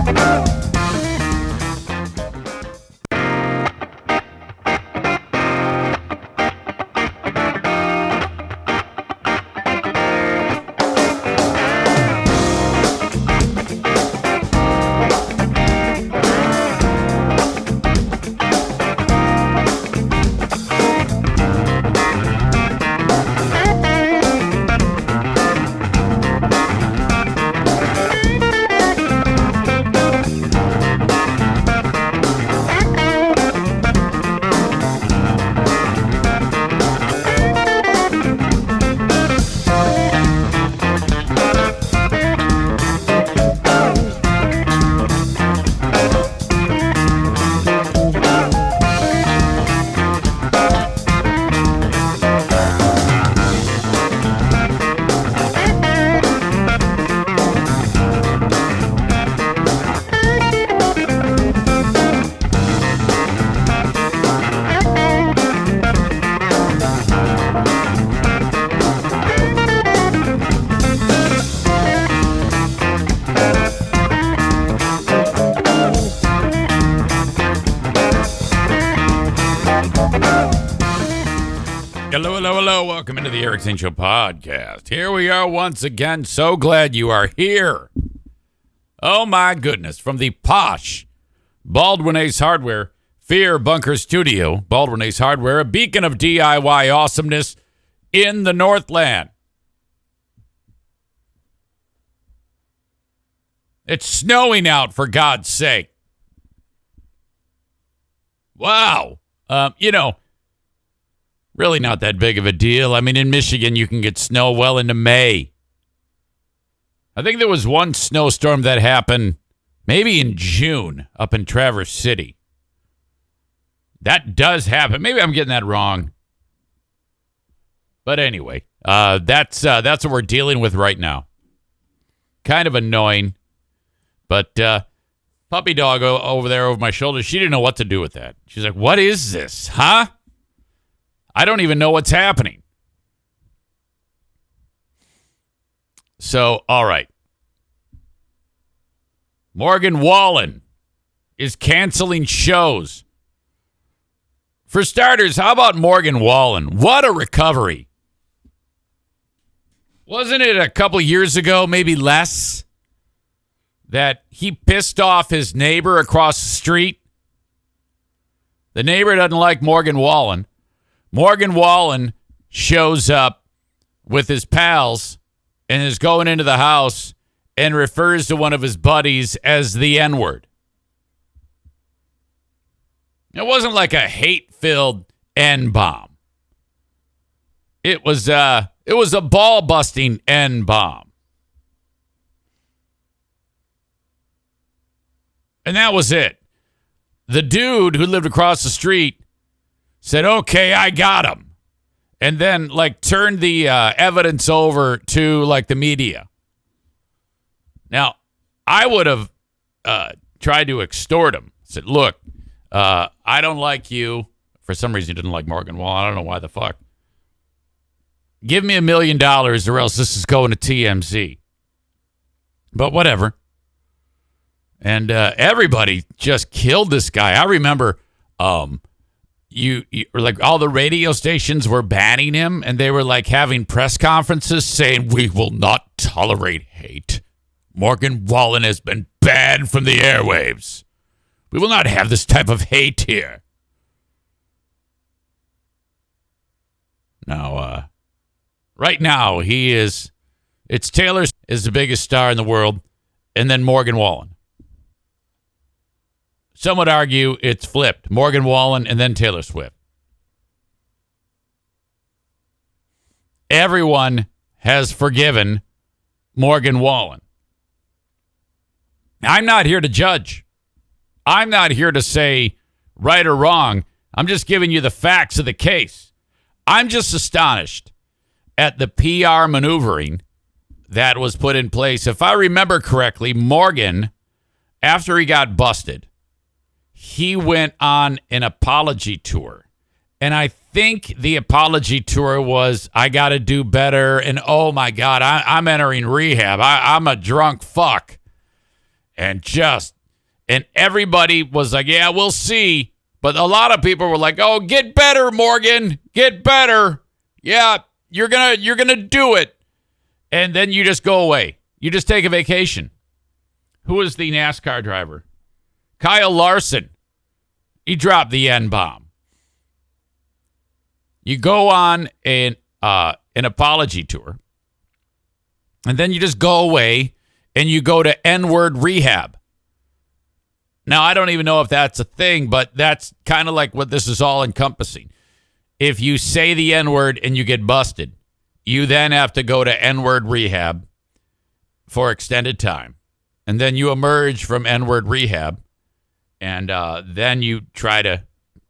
Hello. Welcome into the Eric Zane Show podcast. Here we are once again. So glad you are here. Oh, my goodness. From the posh Baldwin Ace Hardware Fear Bunker Studio, Baldwin Ace Hardware, a beacon of DIY awesomeness in the Northland. It's snowing out, for God's sake. Wow. Really not that big of a deal. I mean, in Michigan, you can get snow well into May. I think there was one snowstorm that happened maybe in June up in Traverse City. That does happen. Maybe I'm getting that wrong. But anyway, that's what we're dealing with right now. Kind of annoying. But puppy dog over there over my shoulder, she didn't know what to do with that. She's like, what is this, huh? I don't even know what's happening. So, all right. Morgan Wallen is canceling shows. For starters, how about Morgan Wallen? What a recovery. Wasn't it a couple years ago, maybe less, that he pissed off his neighbor across the street? The neighbor doesn't like Morgan Wallen. Morgan Wallen shows up with his pals and is going into the house and refers to one of his buddies as the N-word. It wasn't like a hate-filled N-bomb. It was a ball-busting N-bomb. And that was it. The dude who lived across the street said, okay, I got him. And then, turned the evidence over to, the media. Now, I would have tried to extort him. Said, look, I don't like you. For some reason, he didn't like Morgan Wallen. I don't know why the fuck. Give me $1 million or else this is going to TMZ. But whatever. And everybody just killed this guy. I remember... You all the radio stations were banning him, and they were having press conferences saying, we will not tolerate hate. Morgan Wallen has been banned from the airwaves. We will not have this type of hate here. Now, right now, it's Taylor is the biggest star in the world, and then Morgan Wallen. Some would argue it's flipped. Morgan Wallen and then Taylor Swift. Everyone has forgiven Morgan Wallen. I'm not here to judge. I'm not here to say right or wrong. I'm just giving you the facts of the case. I'm just astonished at the PR maneuvering that was put in place. If I remember correctly, Morgan, after he got busted, he went on an apology tour. And I think the apology tour was, I got to do better. And oh my God, I'm entering rehab. I'm a drunk fuck. And just And everybody was like, yeah, we'll see. But a lot of people were like, oh, get better, Morgan. Get better. Yeah, you're gonna do it. And then you just go away. You just take a vacation. Who was the NASCAR driver? Kyle Larson. He dropped the N-bomb. You go on an apology tour, and then you just go away and you go to N-word rehab. Now, I don't even know if that's a thing, but that's kind of like what this is all encompassing. If you say the N-word and you get busted, you then have to go to N-word rehab for extended time. And then you emerge from N-word rehab, and then you try to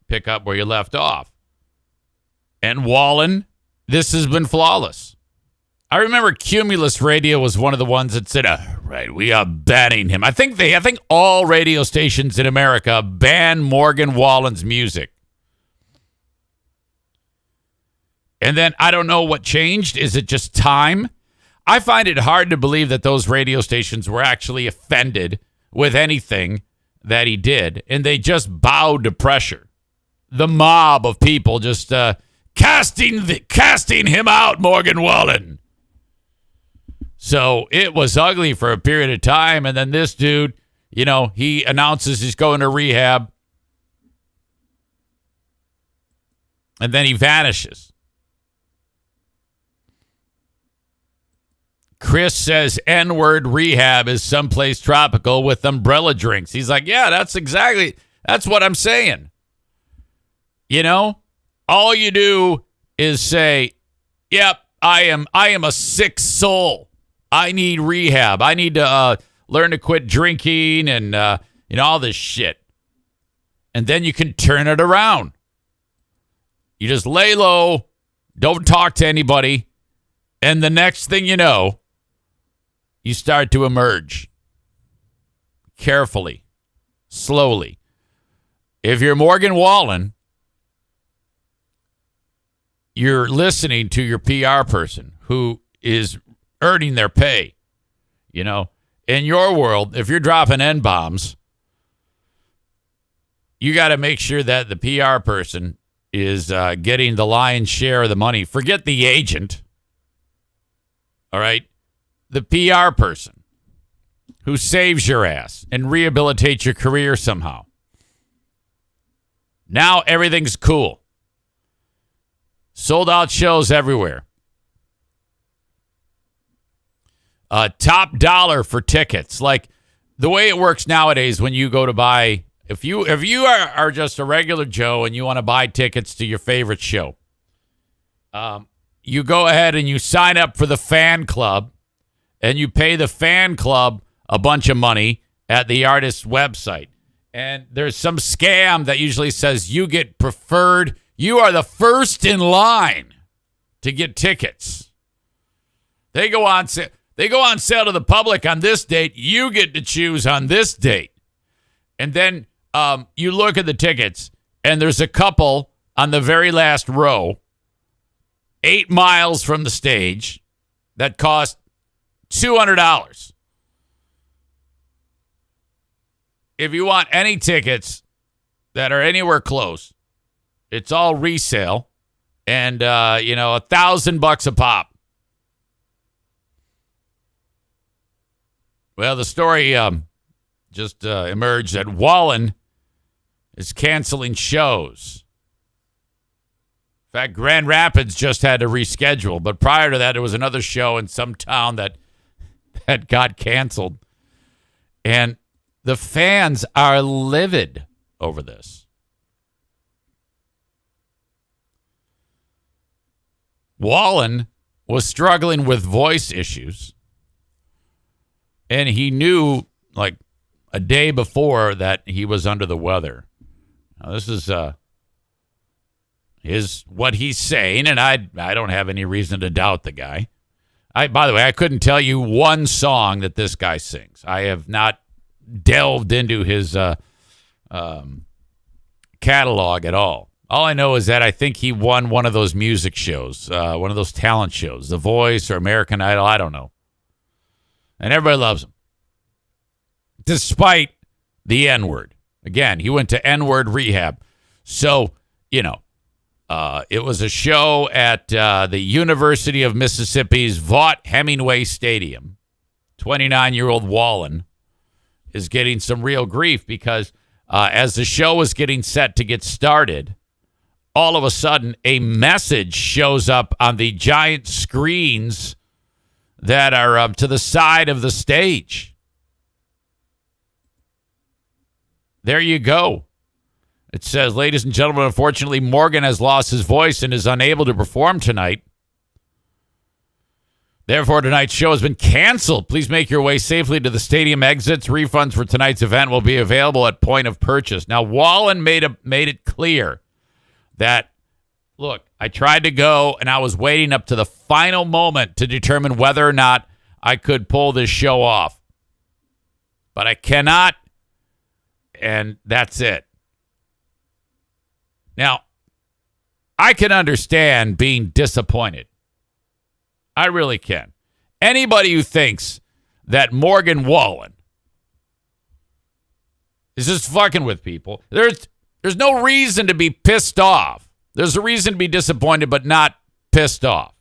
pick up where you left off. And Wallen, this has been flawless. I remember Cumulus Radio was one of the ones that said, right, we are banning him. I think all radio stations in America ban Morgan Wallen's music. And then I don't know what changed. Is it just time? I find it hard to believe that those radio stations were actually offended with anything that he did, and they just bowed to pressure. The mob of people just casting him out, Morgan Wallen. So it was ugly for a period of time, and then this dude, he announces he's going to rehab, and then he vanishes. Chris says N-word rehab is someplace tropical with umbrella drinks. He's like, yeah, that's what I'm saying. All you do is say, yep, I am a sick soul. I need rehab. I need to learn to quit drinking and all this shit. And then you can turn it around. You just lay low, don't talk to anybody, and the next thing you know, you start to emerge carefully, slowly. If you're Morgan Wallen, you're listening to your PR person who is earning their pay. In your world, if you're dropping N-bombs, you got to make sure that the PR person is getting the lion's share of the money. Forget the agent. All right? The PR person who saves your ass and rehabilitates your career somehow. Now everything's cool. Sold out shows everywhere. Top dollar for tickets. Like the way it works nowadays when you go to buy, if you are just a regular Joe and you want to buy tickets to your favorite show, you go ahead and you sign up for the fan club. And you pay the fan club a bunch of money at the artist's website. And there's some scam that usually says you get preferred. You are the first in line to get tickets. They go on sale to the public on this date. You get to choose on this date. And then you look at the tickets, and there's a couple on the very last row, 8 miles from the stage, that cost $200. If you want any tickets that are anywhere close, it's all resale, and $1,000 a pop. Well, the story just emerged that Wallen is canceling shows. In fact, Grand Rapids just had to reschedule, but prior to that, there was another show in some town that got canceled. And the fans are livid over this. Wallen was struggling with voice issues. And he knew, like, a day before that he was under the weather. Now, this is what he's saying, and I don't have any reason to doubt the guy. By the way, I couldn't tell you one song that this guy sings. I have not delved into his catalog at all. All I know is that I think he won one of those music shows, one of those talent shows, The Voice or American Idol, I don't know. And everybody loves him. Despite the N-word. Again, he went to N-word rehab. So, it was a show at the University of Mississippi's Vaught-Hemingway Stadium. 29-year-old Wallen is getting some real grief because as the show was getting set to get started, all of a sudden a message shows up on the giant screens that are up to the side of the stage. There you go. It says, ladies and gentlemen, unfortunately, Morgan has lost his voice and is unable to perform tonight. Therefore, tonight's show has been canceled. Please make your way safely to the stadium exits. Refunds for tonight's event will be available at point of purchase. Now, Wallen made it clear that, look, I tried to go, and I was waiting up to the final moment to determine whether or not I could pull this show off. But I cannot, and that's it. Now, I can understand being disappointed. I really can. Anybody who thinks that Morgan Wallen is just fucking with people, there's no reason to be pissed off. There's a reason to be disappointed, but not pissed off.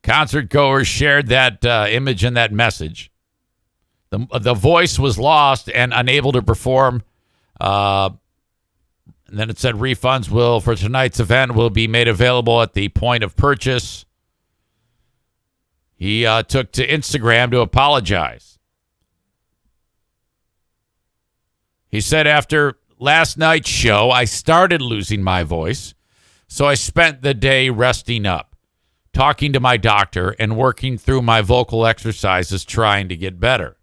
Concert goers shared that image and that message. The voice was lost and unable to perform. And then it said refunds for tonight's event will be made available at the point of purchase. He took to Instagram to apologize. He said, after last night's show, I started losing my voice, so I spent the day resting up, talking to my doctor, and working through my vocal exercises trying to get better.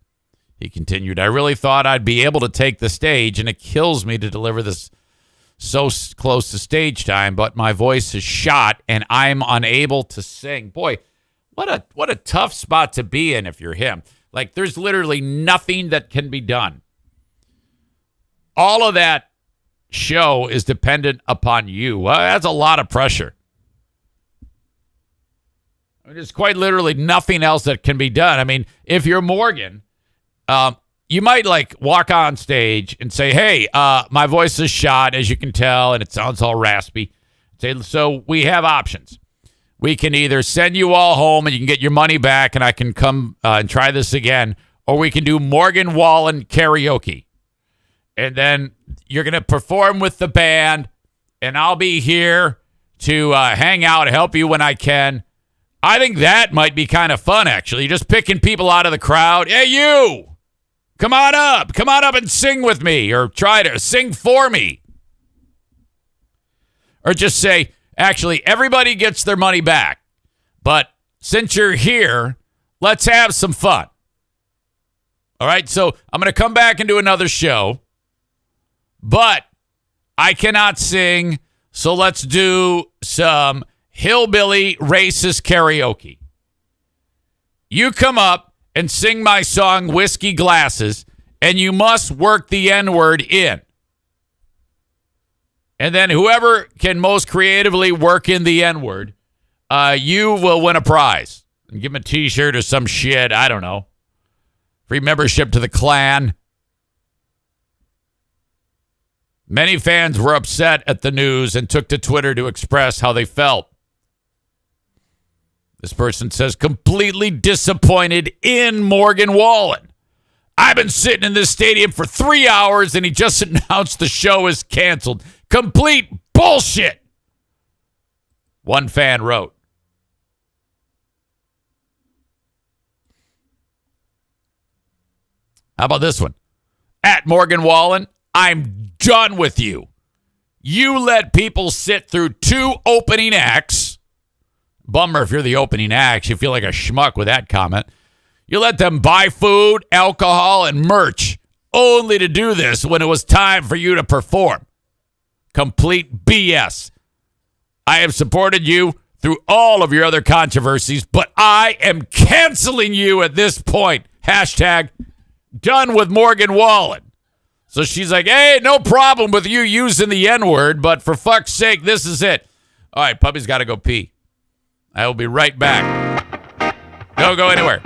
He continued, I really thought I'd be able to take the stage, and it kills me to deliver this so close to stage time, but my voice is shot, and I'm unable to sing. Boy, what a tough spot to be in if you're him. Like, there's literally nothing that can be done. All of that show is dependent upon you. Well, that's a lot of pressure. I mean, there's quite literally nothing else that can be done. I mean, if you're Morgan, you might walk on stage and say, hey, my voice is shot, as you can tell, and it sounds all raspy. So we have options. We can either send you all home and you can get your money back and I can come and try this again, or we can do Morgan Wallen karaoke. And then you're going to perform with the band, and I'll be here to hang out, help you when I can. I think that might be kind of fun, actually. Just picking people out of the crowd. Hey, you! Come on up and sing with me, or try to sing for me. Or just say, actually, everybody gets their money back. But since you're here, let's have some fun. All right, so I'm going to come back and do another show. But I cannot sing, so let's do some hillbilly racist karaoke. You come up and sing my song, Whiskey Glasses, and you must work the N-word in. And then whoever can most creatively work in the N-word, you will win a prize. And give them a T-shirt or some shit, I don't know. Free membership to the Klan. Many fans were upset at the news and took to Twitter to express how they felt. This person says, completely disappointed in Morgan Wallen. I've been sitting in this stadium for 3 hours and he just announced the show is canceled. Complete bullshit, one fan wrote. How about this one? At Morgan Wallen, I'm done with you. You let people sit through 2 opening acts. Bummer if you're the opening act. You feel like a schmuck with that comment. You let them buy food, alcohol, and merch only to do this when it was time for you to perform. Complete BS. I have supported you through all of your other controversies, but I am canceling you at this point. Hashtag done with Morgan Wallen. So she's like, hey, no problem with you using the N-word, but for fuck's sake, this is it. All right, puppy's got to go pee. I will be right back. Don't go anywhere.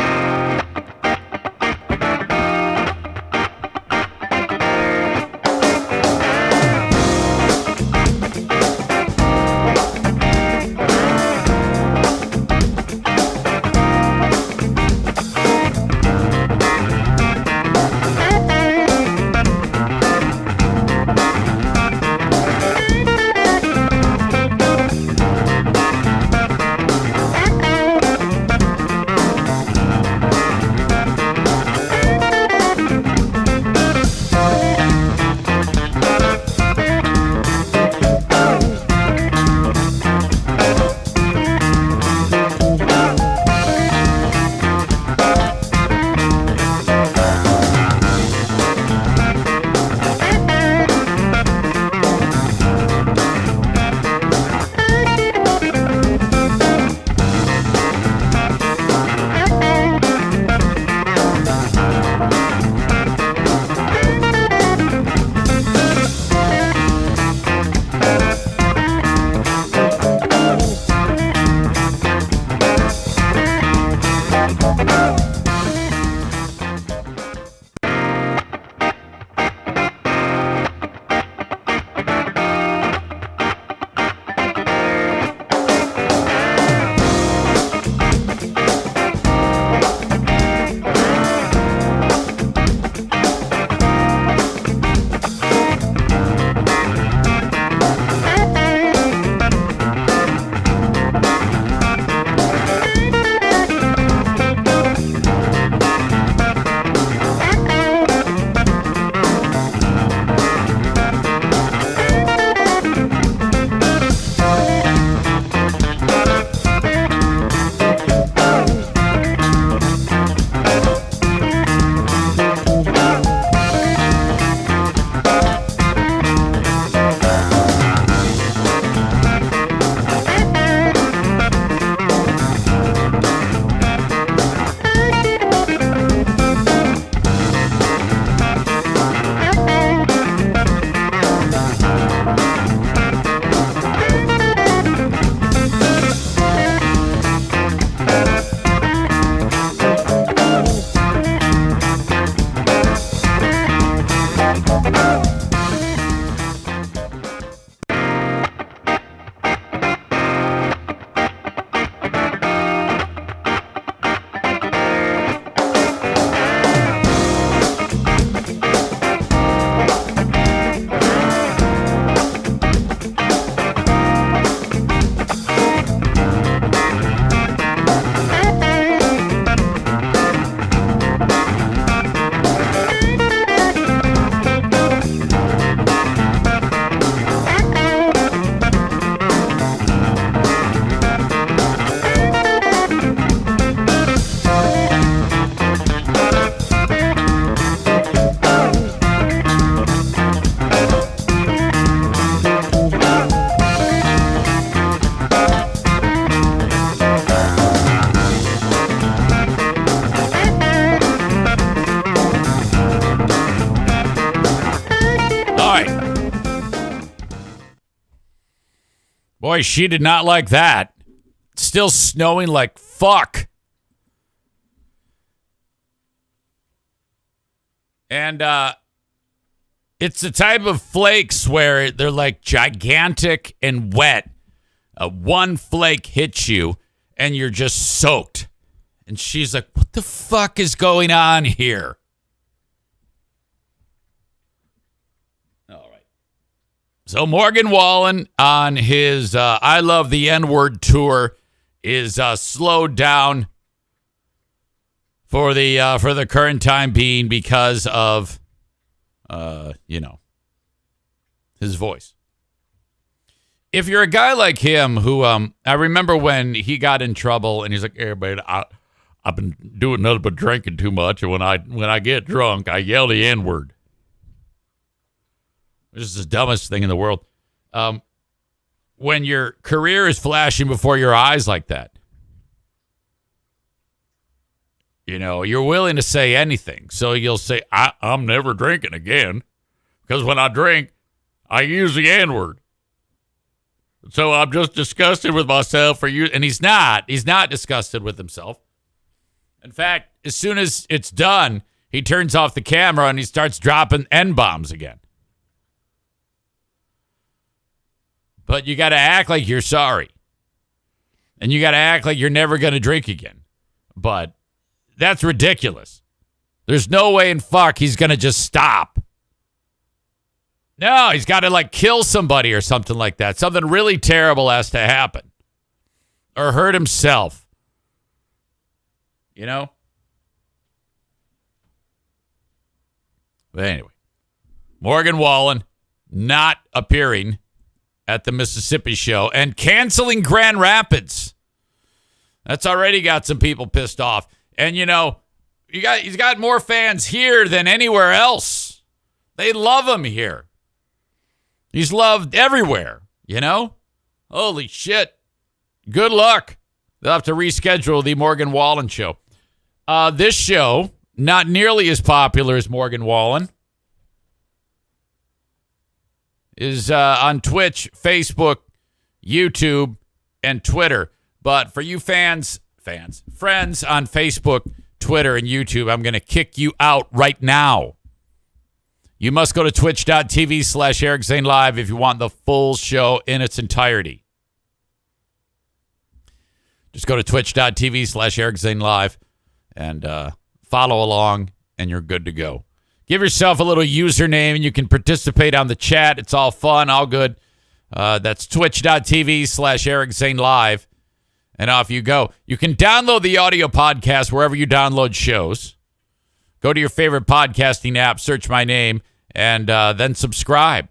Boy, she did not like that. Still snowing like fuck. And it's the type of flakes where they're like gigantic and wet. One flake hits you and you're just soaked. And she's like, what the fuck is going on here? All right. So Morgan Wallen on his I Love the N-Word tour is slowed down for the current time being because of, his voice. If you're a guy like him who, I remember when he got in trouble and he's like, hey, man, I've been doing nothing but drinking too much. And when I get drunk, I yell the N-word. This is the dumbest thing in the world. When your career is flashing before your eyes like that, you're willing to say anything. So you'll say, I'm never drinking again because when I drink, I use the N-word. So I'm just disgusted with myself for you. And he's not disgusted with himself. In fact, as soon as it's done, he turns off the camera and he starts dropping N-bombs again. But you got to act like you're sorry. And you got to act like you're never going to drink again. But that's ridiculous. There's no way in fuck he's going to just stop. No, he's got to like kill somebody or something like that. Something really terrible has to happen. Or hurt himself. You know? But anyway. Morgan Wallen not appearing at the Mississippi show and canceling Grand Rapids. That's already got some people pissed off. And you know, he's got more fans here than anywhere else. They love him here. He's loved everywhere, you know? Holy shit. Good luck. They'll have to reschedule the Morgan Wallen show. This show, not nearly as popular as Morgan Wallen, is on Twitch, Facebook, YouTube, and Twitter. But for you friends on Facebook, Twitter, and YouTube, I'm going to kick you out right now. You must go to twitch.tv/Eric Zane Live if you want the full show in its entirety. Just go to twitch.tv/Eric Zane Live and follow along, and you're good to go. Give yourself a little username, and you can participate on the chat. It's all fun, all good. That's twitch.tv/Eric Zane Live. And off you go. You can download the audio podcast wherever you download shows. Go to your favorite podcasting app, search my name, and then subscribe.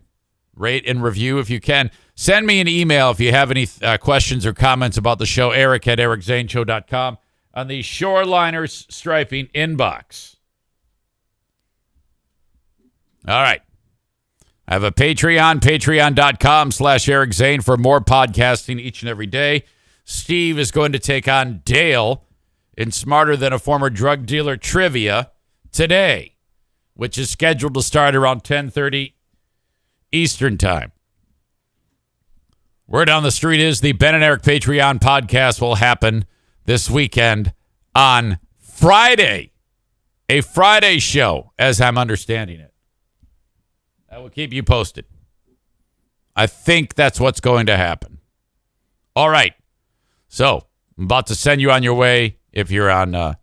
Rate and review if you can. Send me an email if you have any questions or comments about the show, eric@ericzaneshow.com, on the Shoreliners Striping inbox. All right. I have a Patreon, patreon.com/Eric Zane for more podcasting each and every day. Steve is going to take on Dale in Smarter Than a Former Drug Dealer trivia today, which is scheduled to start around 10:30 Eastern time. Word on the street is the Ben and Eric Patreon podcast will happen this weekend on Friday. A Friday show, as I'm understanding it. I will keep you posted. I think that's what's going to happen. All right. So, I'm about to send you on your way if you're on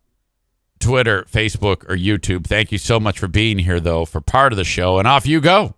Twitter, Facebook, or YouTube. Thank you so much for being here, though, for part of the show. And off you go.